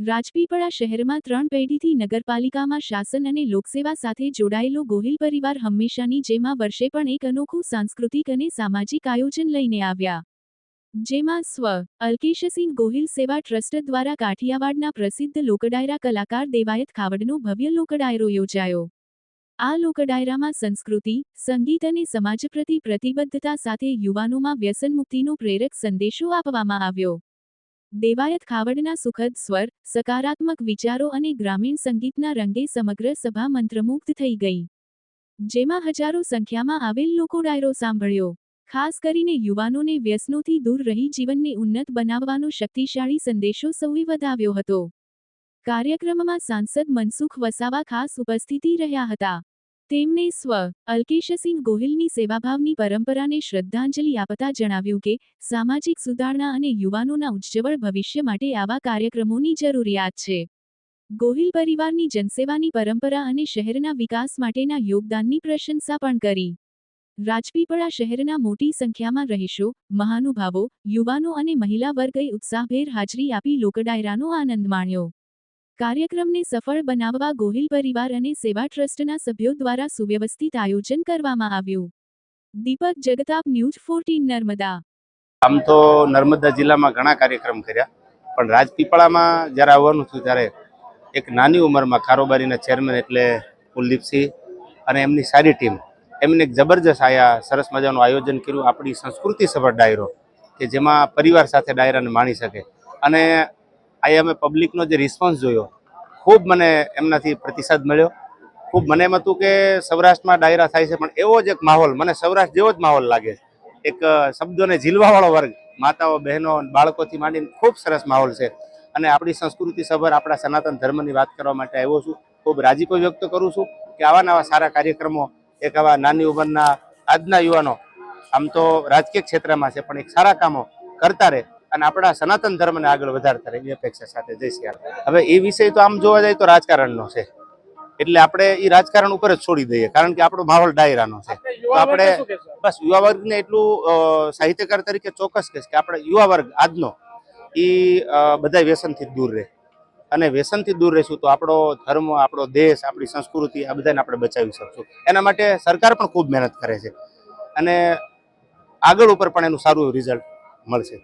રાજપીપળા શહેરમાં 3 પેઢીથી નગરપાલિકામાં શાસન અને લોકસેવા સાથે જોડાયેલો ગોહિલ પરિવાર હંમેશાની જેમ આ વર્ષે પણ એક અનોખું સાંસ્કૃતિક અને સામાજિક આયોજન લઈને આવ્યા, જેમાં સ્વ. અલ્કેશસિંહ ગોહિલ સેવા ટ્રસ્ટ દ્વારા કાઠિયાવાડના પ્રસિદ્ધ લોકડાયરા કલાકાર દેવાયત ખાવડનો ભવ્ય લોકડાયરો યોજાયો. આ લોકડાયરામાં સંસ્કૃતિ, સંગીત અને સમાજ પ્રતિ પ્રતિબદ્ધતા સાથે યુવાનોમાં વ્યસનમુક્તિનો પ્રેરક સંદેશો આપવામાં આવ્યો. દેવાયત ખાવડના સુખદ સ્વર, સકારાત્મક વિચારો અને ગ્રામીણ સંગીતના રંગે સમગ્ર સભા મંત્રમુગ્ધ થઈ ગઈ, જેમાં હજારો સંખ્યામાં આવેલ લોકો ડાયરો સાંભળ્યો. ખાસ કરીને યુવાનોને વ્યસનોથી દૂર રહી જીવનને ઉન્નત બનાવવાનો શક્તિશાળી સંદેશો સૌએ વધાવ્યો હતો. કાર્યક્રમમાં સાંસદ મનસુખ વસાવા ખાસ ઉપસ્થિતિ રહ્યા હતા. તેમણે સ્વ. અલ્કેશસિંહ ગોહિલની સેવાભાવની પરંપરાને શ્રદ્ધાંજલિ આપતા જણાવ્યું કે સામાજિક સુધારણા અને યુવાનોના ઉજ્જવળ ભવિષ્ય માટે આવા કાર્યક્રમોની જરૂરિયાત છે. ગોહિલ પરિવારની જનસેવાની પરંપરા અને શહેરના વિકાસ માટેના યોગદાનની પ્રશંસા પણ કરી. રાજપીપળા શહેરના મોટી સંખ્યામાં રહીશો, મહાનુભાવો, યુવાનો અને મહિલા વર્ગએ ઉત્સાહભેર હાજરી આપી લોકડાયરાનો આનંદ માણ્યો. કાર્યક્રમને સફળ બનાવવા ગોહિલ પરિવાર અને સેવા ટ્રસ્ટના સભ્યો દ્વારા સુવ્યવસ્થિત આયોજન કરવામાં આવ્યું. દીપક જગતાપ, ન્યૂઝ 14 નર્મદા. આમ તો નર્મદા જિલ્લામાં ઘણા કાર્યક્રમ કર્યા, પણ રાજપીપળામાં જ્યારે આવવાનું થયું ત્યારે એક નાની ઉંમરમાં કારોબારીના ચેરમેન એટલે કુલદીપસિંહ અને એમની સારી ટીમ એમને એક જબરજસ્ત સરસ મજાનું આયોજન કર્યું. આપણી સંસ્કૃતિ સભર ડાયરો કે જેમાં પરિવાર સાથે ડાયરાને માણી શકે, અને અહીંયા અમે પબ્લિકનો જે રિસ્પોન્સ જોયો, ખૂબ મને એમનાથી પ્રતિસાદ મળ્યો. ખૂબ મને એમ હતું કે સૌરાષ્ટ્રમાં ડાયરા થાય છે, પણ એવો જ એક માહોલ મને સૌરાષ્ટ્ર જેવો જ માહોલ લાગે છે. એક શબ્દોને ઝીલવાવાળો વર્ગ, માતાઓ, બહેનો, બાળકોથી માંડીને ખૂબ સરસ માહોલ છે. અને આપણી સંસ્કૃતિ સભર આપણા સનાતન ધર્મની વાત કરવા માટે આવ્યો છું. ખૂબ રાજીપો વ્યક્ત કરું છું કે આવા નવા સારા કાર્યક્રમો એક આવા નાની ઉંમરના આજના યુવાનો આમ તો રાજકીય ક્ષેત્રમાં છે, પણ એક સારા કામો કરતા રહે અને આપણા સનાતન ધર્મને આગળ વધારતા રહે એવી અપેક્ષા સાથે જય શ્રી રામ. હવે એ વિષય તો આમ જોવા જાય તો રાજકારણનો છે, એટલે આપણે એ રાજકારણ ઉપર જ છોડી દઈએ, કારણ કે આપણો માહોલ ડાયરાનો છે. તો આપણે બસ યુવા વર્ગને એટલું સાહિત્યકાર તરીકે ચોક્કસ કહીશ કે આપણે યુવા વર્ગ આજનો એ બધા વ્યસનથી દૂર રહે, અને વ્યસનથી દૂર રહેશું તો આપણો ધર્મ, આપણો દેશ, આપણી સંસ્કૃતિ આ બધાને આપણે બચાવી શકશું. એના માટે સરકાર પણ ખૂબ મહેનત કરે છે અને આગળ ઉપર પણ એનું સારું રિઝલ્ટ મળશે.